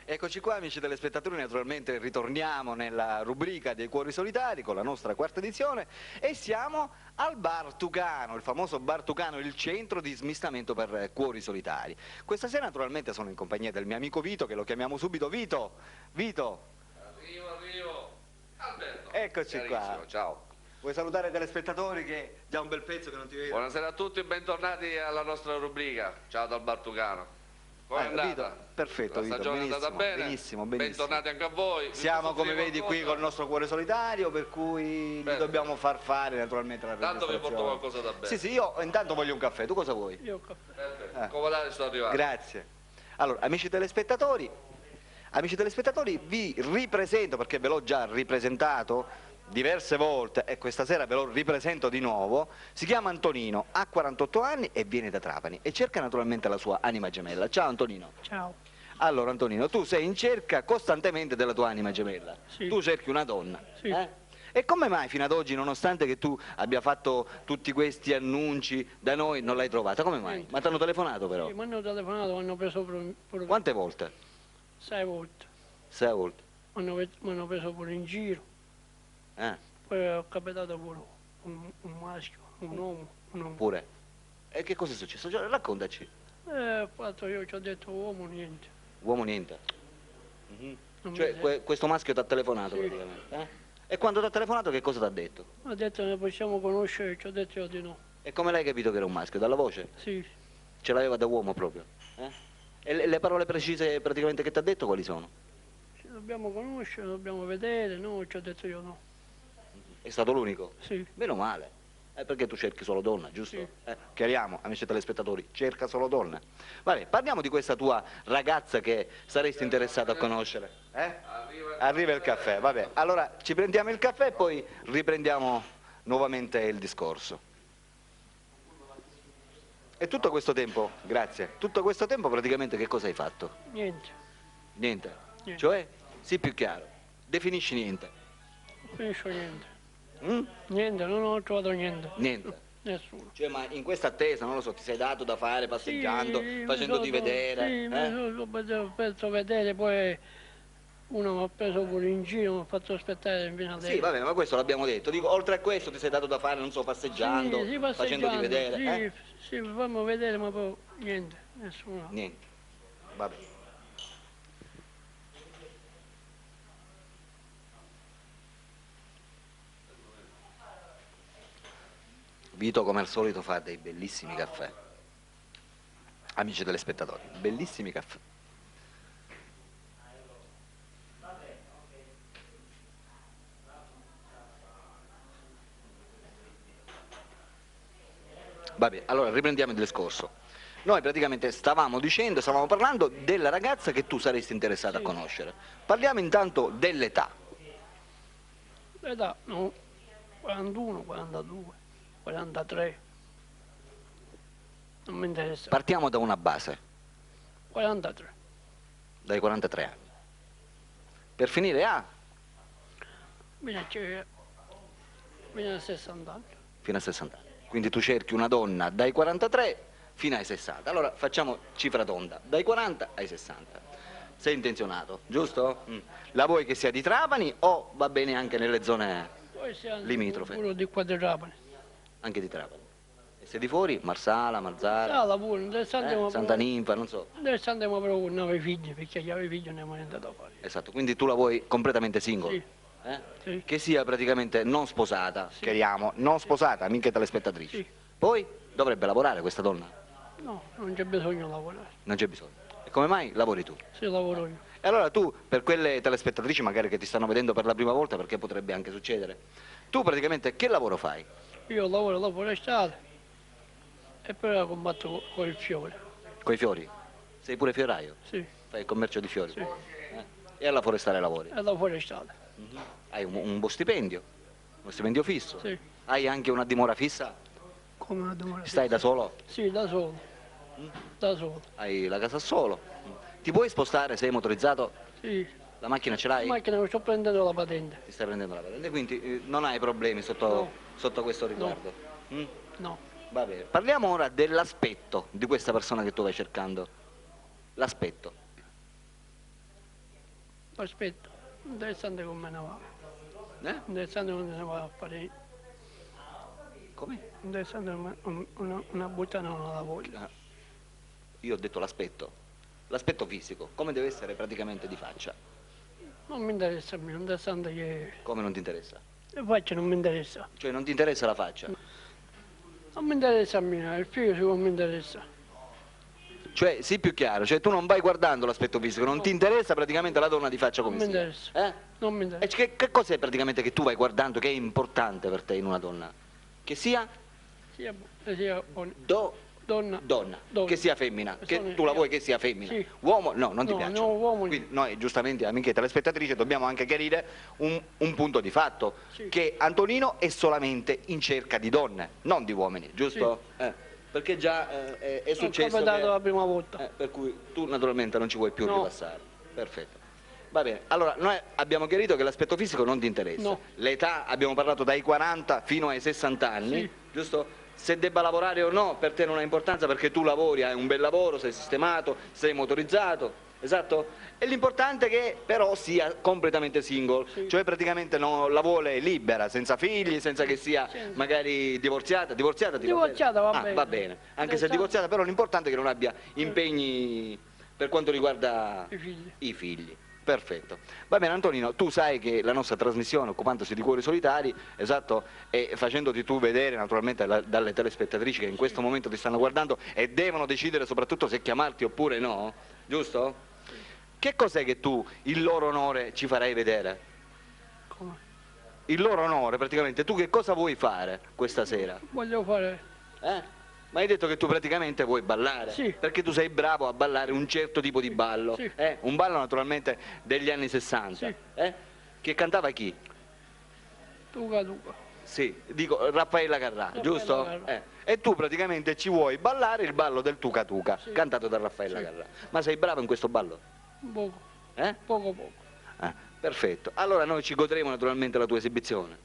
Eccoci qua amici telespettatori, naturalmente ritorniamo nella rubrica dei Cuori Solitari con la nostra quarta edizione e siamo al Bar Tucano, il famoso Bar Tucano, il centro di smistamento per cuori solitari. Questa sera naturalmente sono in compagnia del mio amico Vito, che lo chiamiamo subito Vito. Vito! Arrivo. Alberto. Eccoci qua. Ciao. Vuoi salutare i telespettatori che già un bel pezzo che non ti vedo? Buonasera a tutti e bentornati alla nostra rubrica. Ciao dal Bar Tucano. Come è andata? Vito, perfetto, La Vito, stagione è andata bene? benissimo. Bentornati anche a voi. Siamo, come vedi, qui col nostro cuore solitario, per cui gli dobbiamo far fare naturalmente la Tanto vi registrazione. porto qualcosa da bere. Sì, io intanto voglio un caffè, tu cosa vuoi? Io un caffè. Perfetto. Comodate, sto arrivando. Grazie. Allora, amici telespettatori, vi ripresento, perché ve l'ho già ripresentato diverse volte e questa sera ve lo ripresento di nuovo. Si chiama Antonino, ha 48 anni e viene da Trapani e cerca naturalmente la sua anima gemella. Ciao Antonino. Ciao. Allora Antonino, tu sei in cerca costantemente della tua anima gemella. Sì. Tu cerchi una donna. Sì. E come mai fino ad oggi, nonostante che tu abbia fatto tutti questi annunci da noi, non l'hai trovata? Come mai? Niente. Ma ti hanno telefonato però? Sì, mi hanno telefonato, mi hanno preso pure Quante volte? 6 volte. 6 volte. Mi hanno preso pure in giro. Poi ho capitato pure un maschio, un uomo. Pure. E che cosa è successo? Cioè, raccontaci. Fatto io ci ho detto uomo niente. Uomo niente. Non mi Cioè sento. questo maschio ti ha telefonato Sì. praticamente. E quando ti ha telefonato che cosa ti ha detto? Ha detto ne possiamo conoscere, ci ho detto io di no. E come l'hai capito che era un maschio? Dalla voce? Sì, Ce l'aveva da uomo proprio? E le parole precise praticamente che ti ha detto quali sono? ci dobbiamo conoscere, dobbiamo vedere, no, ci ho detto io no. È stato l'unico? Sì, Meno male. Perché tu cerchi solo donna, giusto? Sì. Chiariamo, amici telespettatori, cerca solo donne. Vabbè, parliamo di questa tua ragazza che saresti interessato a conoscere. Arriva il caffè, vabbè. Allora ci prendiamo il caffè e poi riprendiamo nuovamente il discorso. E tutto questo tempo, grazie, tutto questo tempo praticamente che cosa hai fatto? niente. Niente. Niente. Cioè, sii più chiaro, definisci niente. Non finisco niente. Mm? Niente, non ho trovato niente. Niente. Nessuno. Cioè, ma in questa attesa, non lo so, ti sei dato da fare passeggiando, Sì, facendoti vedere? Sì, mi sono fatto vedere, poi uno mi ha preso pure in giro, mi ha fatto aspettare fino a Sì, vabbè, ma questo l'abbiamo detto. Dico, oltre a questo ti sei dato da fare, non so, passeggiando, Sì, facendoti vedere? Sì, fammi vedere, ma poi niente, nessuno. Niente. Vabbè. Vito, come al solito, fa dei bellissimi caffè. Amici telespettatori, bellissimi caffè. Vabbè, allora riprendiamo il discorso. Noi praticamente stavamo parlando della ragazza che tu saresti interessato a Sì. conoscere. Parliamo intanto dell'età. L'età, no, 41, 42, 43. Non mi interessa. Partiamo da una base, 43. dai 43 anni. Per finire Fino a 60 anni. fino a 60 anni. Quindi tu cerchi una donna dai 43 fino ai 60. Allora facciamo cifra tonda, dai 40 ai 60. Sei intenzionato, giusto? La vuoi che sia di Trapani o va bene anche nelle zone Poi siamo limitrofe? pure di qua di Trapani. Anche di Trapani. E se di fuori? Marsala, Marzara, Sala pure, adesso andiamo Santa Ninfa, non so. Adesso andiamo proprio con 9 figli, perché gli avevi figli non abbiamo niente da fare. Esatto, quindi tu la vuoi completamente single? Sì. Sì. Che sia praticamente non sposata, Sì. chiariamo, non sposata, mica telespettatrici. Sì. Poi dovrebbe lavorare questa donna? No, non c'è bisogno di lavorare. Non c'è bisogno. E come mai lavori tu? Se lavoro io. E allora tu, per quelle telespettatrici magari che ti stanno vedendo per la prima volta, perché potrebbe anche succedere, tu praticamente che lavoro fai? Io lavoro la forestale e poi la combatto con il fiore. Coi fiori? Sei pure fioraio? Sì, Fai il commercio di fiori? sì, E alla forestale lavori? è la forestale. Hai un buon stipendio? Uno stipendio fisso? Sì. Hai anche una dimora fissa? Come una dimora. Stai da solo? Sì, da solo. Da solo. Hai la casa solo? Ti puoi spostare? Sei motorizzato? Sì. La macchina ce La l'hai? macchina mi sto prendendo la patente. Ti stai prendendo la patente, quindi non hai problemi sotto, No. sotto questo riguardo? Mm? No. Va bene. Parliamo ora dell'aspetto di questa persona che tu vai cercando. L'aspetto. Aspetta, interessante come ne va. Interessante come ne va a fare. Come? Interessante una buttana non la voglio. Io ho detto l'aspetto fisico, come deve essere praticamente di faccia. Non mi interessa a me, interessante che... Come non ti interessa? La faccia non mi interessa. Cioè non ti interessa la faccia? Non mi interessa a me, il fisico non mi interessa. Cioè, sii più chiaro, cioè tu non vai guardando l'aspetto fisico, non ti interessa praticamente la donna di faccia come Non mi sia. interessa. Non mi interessa. E che cos'è praticamente che tu vai guardando che è importante per te in una donna? Che sia Sia donna, donna. che sia femmina, che tu la vuoi che sia femmina. Sì. Uomo no, non ti No, piace. no, uomo Quindi noi giustamente, amiche telespettatrici, dobbiamo anche chiarire un punto di fatto, Sì. che Antonino è solamente in cerca di donne, non di uomini, giusto? Perché già è successo capitato la prima volta. per cui tu naturalmente non ci vuoi più No. ripassare. Perfetto. Va bene, allora noi abbiamo chiarito che l'aspetto fisico non ti interessa. No. L'età abbiamo parlato dai 40 fino ai 60 anni, Sì. giusto? Se debba lavorare o no per te non ha importanza perché tu lavori, hai un bel lavoro, sei sistemato, sei motorizzato, esatto? E l'importante è che però sia completamente single, Sì. cioè praticamente la vuole libera, senza figli, senza che sia Sì. magari divorziata ti va bene? Divorziata va bene. Va bene, anche se è divorziata però l'importante è che non abbia impegni per quanto riguarda I figli. i figli. Perfetto. Va bene Antonino, tu sai che la nostra trasmissione, occupandosi di cuori solitari, esatto, e facendoti tu vedere naturalmente dalle telespettatrici che in questo momento ti stanno guardando e devono decidere soprattutto se chiamarti oppure no, giusto? Che cos'è che tu, il loro onore, ci farai vedere? Come? Il loro onore, praticamente, tu che cosa vuoi fare questa sera? Voglio fare... Ma hai detto che tu praticamente vuoi ballare, Sì. perché tu sei bravo a ballare un certo tipo di ballo, Sì. Un ballo naturalmente degli anni 60, Sì. Che cantava chi? Tuca. Sì, dico Raffaella Carrà, giusto? Carrà. E tu praticamente ci vuoi ballare il ballo del Tuca Tuca, Sì. cantato da Raffaella Sì. Carrà. Ma sei bravo in questo ballo? Poco. Eh? Poco. Perfetto, allora noi ci godremo naturalmente la tua esibizione,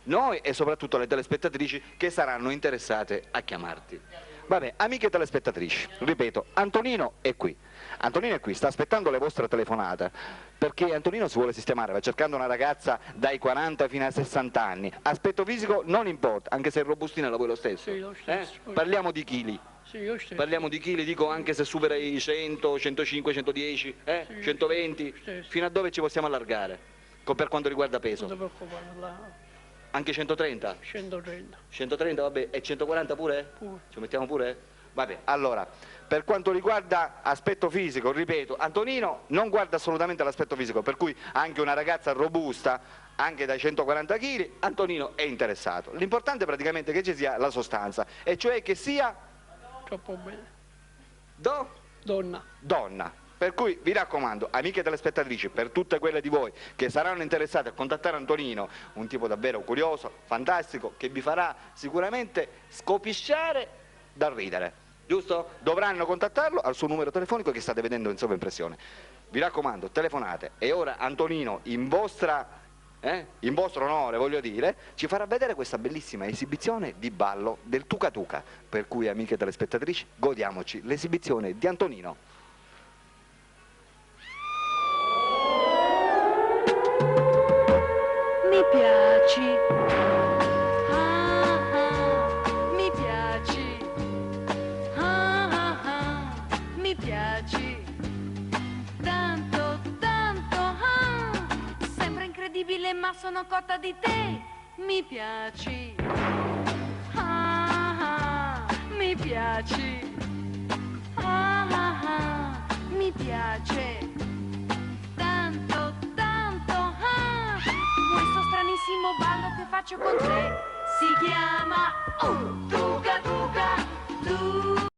Noi e soprattutto le telespettatrici che saranno interessate a chiamarti. Vabbè, amiche telespettatrici, ripeto, Antonino è qui. Antonino è qui, sta aspettando le vostre telefonate, perché Antonino si vuole sistemare, va cercando una ragazza dai 40 fino ai 60 anni. Aspetto fisico non importa, anche se è robustina la vuoi lo stesso. Sì, lo stesso. Parliamo di chili. Sì, io stesso. Parliamo di chili, dico anche se supera i 100, 105, 110, Sì, 120, stesso. fino a dove ci possiamo allargare? Per quanto riguarda peso? Non ti preoccupare, Anche 130? 130. 130 vabbè, e 140 pure? Pure. Ci mettiamo pure? Vabbè, allora, per quanto riguarda aspetto fisico, ripeto, Antonino non guarda assolutamente l'aspetto fisico, per cui anche una ragazza robusta, anche dai 140 kg, Antonino è interessato. L'importante è praticamente che ci sia la sostanza, e cioè che sia Troppo bene. Donna. donna. Per cui vi raccomando, amiche telespettatrici, per tutte quelle di voi che saranno interessate a contattare Antonino, un tipo davvero curioso, fantastico, che vi farà sicuramente scopisciare dal ridere, giusto? Dovranno contattarlo al suo numero telefonico che state vedendo in sovraimpressione. Vi raccomando, telefonate. E ora Antonino, in vostro onore, voglio dire, ci farà vedere questa bellissima esibizione di ballo del Tuca Tuca. Per cui, amiche telespettatrici, godiamoci l'esibizione di Antonino. Mi piaci, mi piaci, mi piaci, tanto, sembra incredibile ma sono cotta di te, mi piaci, mi piaci, mi piace. Questo stranissimo ballo che faccio con te si chiama Tuca Tuca.